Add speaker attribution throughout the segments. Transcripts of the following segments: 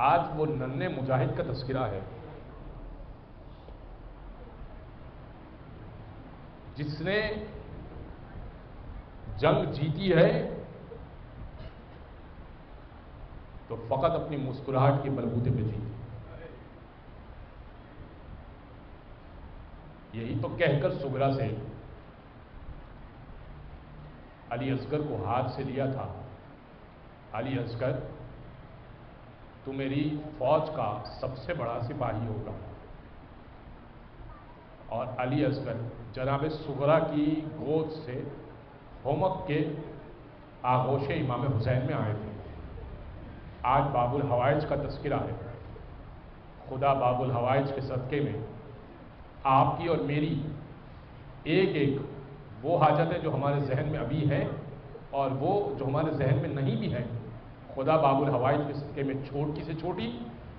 Speaker 1: آج وہ ننھے مجاہد کا تذکرہ ہے جس نے جنگ جیتی ہے تو فقط اپنی مسکراہٹ کے بلبوتے پہ جیتی. یہی تو کہہ کر سغرا سے علی اصغر کو ہاتھ سے لیا تھا، علی اصغر تو میری فوج کا سب سے بڑا سپاہی ہوگا. اور علی اصغر جناب سغرا کی گود سے ہومک کے آغوش امام حسین میں آئے تھے. آج باب الحوائج کا تذکرہ ہے. خدا باب الحوائج کے صدقے میں آپ کی اور میری ایک ایک وہ حاجتیں جو ہمارے ذہن میں ابھی ہیں اور وہ جو ہمارے ذہن میں نہیں بھی ہیں، خدا باب الحوائج کے صدقے میں چھوٹی سے چھوٹی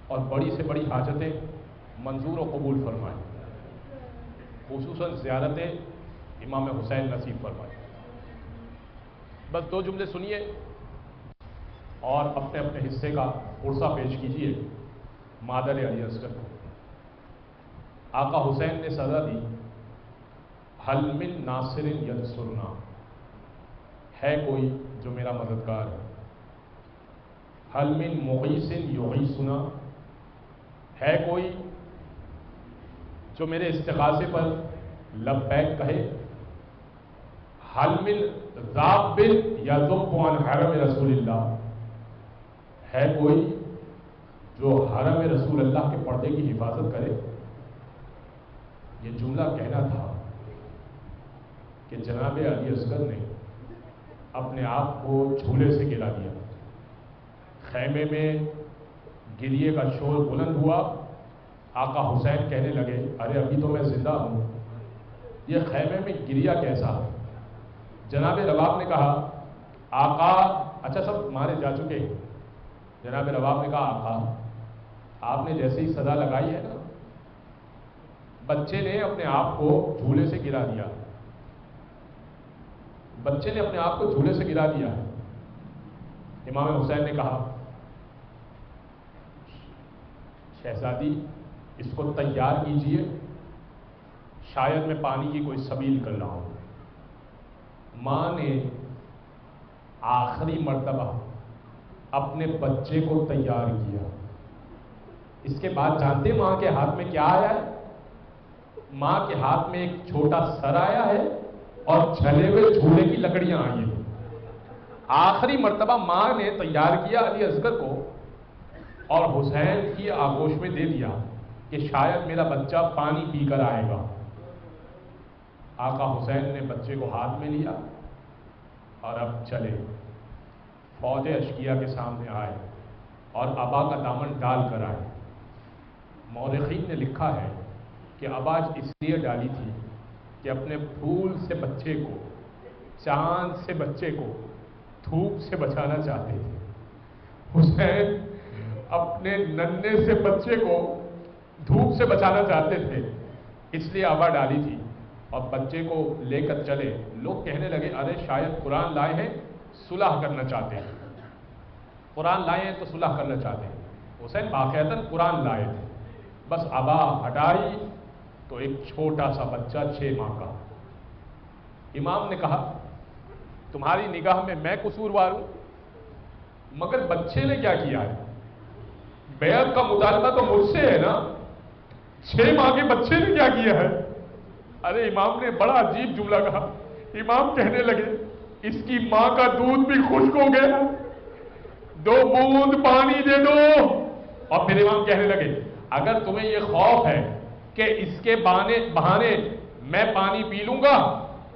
Speaker 1: اور بڑی سے بڑی حاجتیں منظور و قبول فرمائیں، خصوصاً زیارت امام حسین نصیب فرمائیں. بس 2 جملے سنیے اور اپنے اپنے حصے کا عرصہ پیش کیجیے مادر علی اصغر کو. آقا حسین نے سزا دی، حل من ناصر ینصرنا، ہے کوئی جو میرا مددگار ہے. حل من مغیث یغیثنا، ہے کوئی جو میرے استغاثے پر لبیک کہے. حل من ذاب یذب عن حرم رسول اللہ، ہے کوئی جو حرم رسول اللہ کے پردے کی حفاظت کرے. یہ جملہ کہنا تھا کہ جناب علی اصغر نے اپنے آپ کو جھولے سے گرا دیا. خیمے میں گریے کا شور بلند ہوا. آقا حسین کہنے لگے ارے ابھی تو میں زندہ ہوں، یہ خیمے میں گریا کیسا؟ جناب رباب نے کہا آقا، اچھا سب مارے جا چکے. جناب رباب نے کہا آقا آپ نے جیسے ہی صدا لگائی ہے نا، بچے نے اپنے آپ کو جھولے سے گرا دیا. بچے نے اپنے آپ کو جھولے سے گرا دیا. امام حسین نے کہا شہزادی اس کو تیار کیجئے، شاید میں پانی کی کوئی سبیل کر رہا ہوں. ماں نے آخری مرتبہ اپنے بچے کو تیار کیا. اس کے بعد جانتے ماں کے ہاتھ میں کیا آیا ہے؟ ماں کے ہاتھ میں ایک چھوٹا سر آیا ہے اور جھلے ہوئے جھولے کی لکڑیاں آئی ہیں. آخری مرتبہ ماں نے تیار کیا علی اصغر کو اور حسین کی آغوش میں دے دیا کہ شاید میرا بچہ پانی پی کر آئے گا. آقا حسین نے بچے کو ہاتھ میں لیا اور اب چلے. فوج اشقیہ کے سامنے آئے اور ابا کا دامن ڈال کر آئے. مورخین نے لکھا ہے کہ ابا اس لیے ڈالی تھی کہ اپنے پھول سے بچے کو، چاند سے بچے کو دھوپ سے بچانا چاہتے تھے. حسین اپنے ننھے سے بچے کو دھوپ سے بچانا چاہتے تھے، اس لیے ابا ڈالی تھی. اور بچے کو لے کر چلے. لوگ کہنے لگے ارے شاید قرآن لائے ہیں صلح کرنا چاہتے ہیں، قرآن لائے ہیں تو صلح کرنا چاہتے ہیں. حسین باقاعدہ قرآن لائے تھے. بس ابا ہٹائی تو ایک چھوٹا سا بچہ 6 ماہ کا. امام نے کہا تمہاری نگاہ میں قصوروار ہوں، مگر بچے نے کیا کیا ہے؟ بیعت کا مطالبہ تو مجھ سے ہے نا، 6 ماہ کے بچے نے کیا کیا ہے؟ ارے امام نے بڑا عجیب جملہ کہا. امام کہنے لگے اس کی ماں کا دودھ بھی خشک ہو گیا، 2 بوند پانی دے دو. اور پھر امام کہنے لگے اگر تمہیں یہ خوف ہے کہ اس کے بہانے میں پانی پی لوں گا،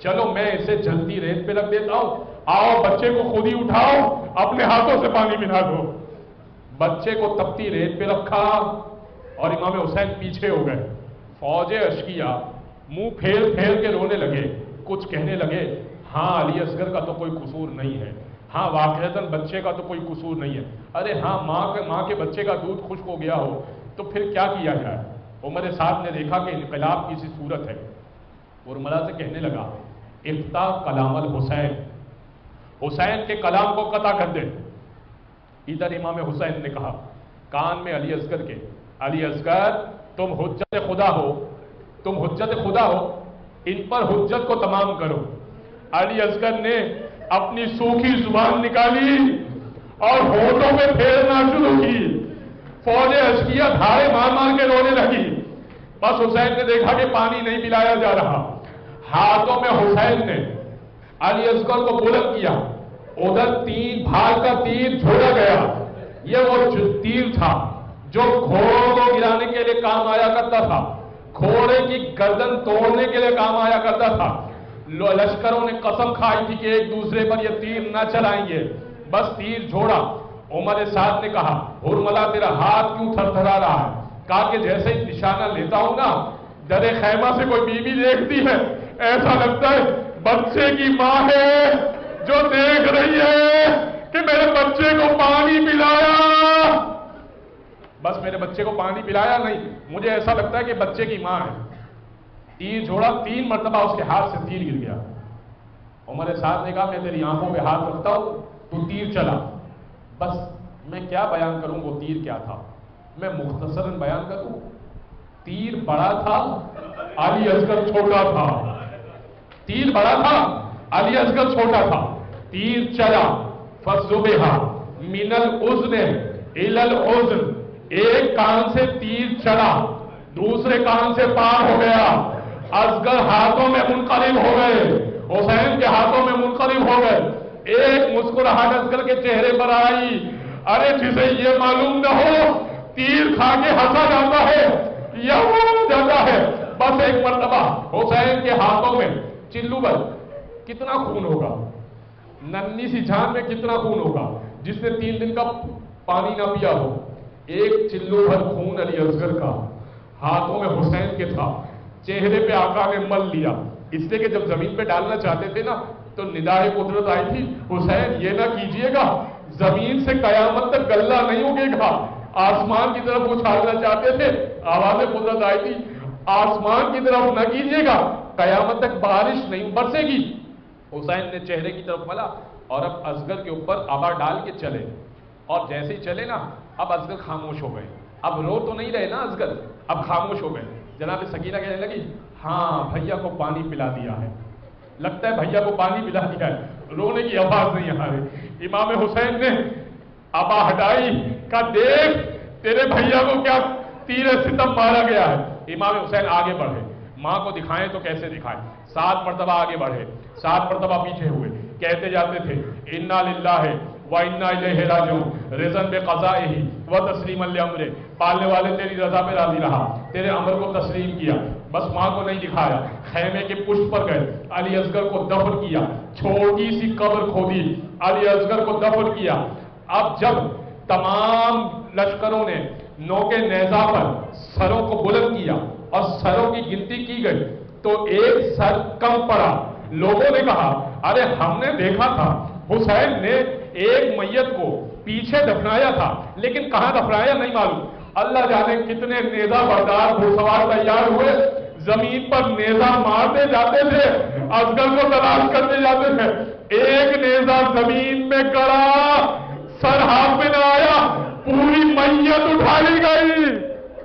Speaker 1: چلو میں اسے جلتی ریت پہ رکھ دیتا ہوں، آؤ بچے کو خود ہی اٹھاؤ، اپنے ہاتھوں سے پانی ملا دو. بچے کو تپتی ریت پہ رکھا اور امام حسین پیچھے ہو گئے. فوج اشقیہ منہ پھیر پھیر کے رونے لگے. کچھ کہنے لگے ہاں علی اصغر کا تو کوئی قصور نہیں ہے، ہاں واقعتاً بچے کا تو کوئی قصور نہیں ہے. ارے ہاں ماں کے بچے کا دودھ خشک ہو گیا ہو تو پھر کیا کیا جائے؟ عمر صاحب نے دیکھا کہ انقلاب کی سی صورت ہے. ارملا سے کہنے لگا اقطع کلام الحسین، حسین کے کلام کو قطع کر دے. ادھر امام حسین نے کہا کان میں علی اصغر کے، علی اصغر تم حجت خدا ہو، تم حجت خدا ہو، ان پر حجت کو تمام کرو۔ علی اصغر نے اپنی سوکھی زبان نکالی اور ہونٹوں میں پھیرنا شروع کی۔ فوج اشکیا دھاڑے مار مار کے رونے لگی۔ بس حسین نے دیکھا کہ پانی نہیں پلایا جا رہا، ہاتھوں میں حسین نے علی اصغر کو بلند کیا، ادھر تین بھال کا تیر چھوڑا گیا۔ یہ وہ تیر تھا جو گھوڑوں کو گرانے کے لیے کام آیا کرتا تھا، گھوڑے کی گردن توڑنے کے لیے کام آیا کرتا تھا۔ لشکروں نے قسم کھائی تھی کہ ایک دوسرے پر یہ تیر نہ چلائیں گے، بس تیر چھوڑا۔ عمر سعد نے کہا حرملہ تیرا ہاتھ کیوں تھر تھرا رہا ہے؟ کہا کہ جیسے ہی نشانہ لیتا ہوں نا، در خیمہ سے کوئی بیوی دیکھتی ہے، ایسا لگتا ہے بچے کی ماں ہے جو دیکھ رہی ہے کہ میرے بچے کو پانی پلایا، بس میرے بچے کو پانی پلایا نہیں، مجھے ایسا لگتا ہے کہ بچے کی ماں ہے۔ تیر چھوڑا، 3 مرتبہ اس کے ہاتھ سے تیر گر گیا۔ عمر سعد نے کہا میں تیری آنکھوں پہ ہاتھ رکھتا ہوں، تو تیر چلا۔ بس میں کیا بیان کروں وہ تیر کیا تھا، میں مختصراً بیان کروں۔ تیر بڑا تھا، علی اصغر چھوٹا تھا۔ تیر بڑا تھا، علی اصغر چھوٹا تھا۔ تیر چلا، فَصُبِحَ مِنَ الْأُذْنِ إِلَى الْأُذْنِ، ایک کان سے تیر چلا، دوسرے کان سے پار ہو گیا۔ اصغر ہاتھوں میں منقلب ہو گئے، حسین کے ہاتھوں میں منقلب ہو گئے۔ ایک مسکراہٹ اصغر کے چہرے پر آئی، ارے جسے یہ معلوم نہ ہو تیر کھا کے ہنسا جاتا ہے یا وہ جاتا ہے۔ بس ایک مرتبہ حسین کے ہاتھوں میں چلو بھر، کتنا خون ہوگا، ننھی سی جان میں کتنا خون ہوگا جس نے 3 دن کا پانی نہ پیا ہو۔ ایک چلو بھر خون علی اصغر کا ہاتھوں میں حسین کے تھا، چہرے پہ آقا نے مل لیا، اس لیے کہ جب زمین پہ ڈالنا چاہتے تھے نا تو ندائے قدرت آئی تھی، حسین یہ نہ کیجئے گا، زمین سے قیامت تک گلہ نہیں اگے گا۔ آسمان کی طرف اچھالنا چاہتے تھے، آواز قدرت آئی تھی آسمان کی طرف نہ کیجئے گا، قیامت تک بارش نہیں برسے گی۔ حسین نے چہرے کی طرف ملا اور اب اصغر کے اوپر آبا ڈال کے چلے، اور جیسے ہی چلے نا اب اصغر خاموش ہو گئے۔ اب رو تو نہیں رہے نا اصغر، اب خاموش ہو گئے۔ جناب سکینہ کہنے لگی ہاں بھیا کو پانی پلا دیا ہے، لگتا ہے بھیا کو پانی پلا دیا ہے، رونے کی آواز نہیں آ رہی۔ امام حسین نے آبا ہٹائی، کہا دیکھ تیرے بھیا کو کیا تیر ستم مارا گیا ہے۔ امام حسین آگے بڑھے، ماں کو دکھائیں تو کیسے دکھائیں، 7 مرتبہ آگے بڑھے، 7 مرتبہ پیچھے ہوئے، کہتے جاتے تھے اِنَّا لِلَّهِ وَإِنَّا إِلَيْهِ رَاجِعُونَ رِضًا بِقَضَائِهِ وَتَسْلِيمًا لِأَمْرِهِ، پالنے والے تیری رضا پہ راضی رہا، تیرے امر کو تسلیم کیا۔ بس ماں کو نہیں دکھایا، خیمے کے پشت پر گئے، علی اصغر کو دفن کیا، چھوٹی سی قبر کھودی، علی اصغر کو دفن کیا۔ اب جب تمام لشکروں نے نوکے نیزہ پر سروں کو بلند کیا اور سروں کی گنتی کی گئی تو ایک سر کم پڑا۔ لوگوں نے کہا ارے ہم نے دیکھا تھا حسین نے ایک میت کو پیچھے دفنایا تھا لیکن کہاں دفنایا نہیں معلوم۔ اللہ جانے کتنے نیزہ بردار گھڑسوار تیار ہوئے، زمین پر نیزہ مارتے جاتے تھے، اصغر کو تلاش کرتے جاتے تھے۔ ایک نیزہ زمین میں گڑا، سر ہاتھ میں نہ آیا، پوری میت اٹھا لی گئی۔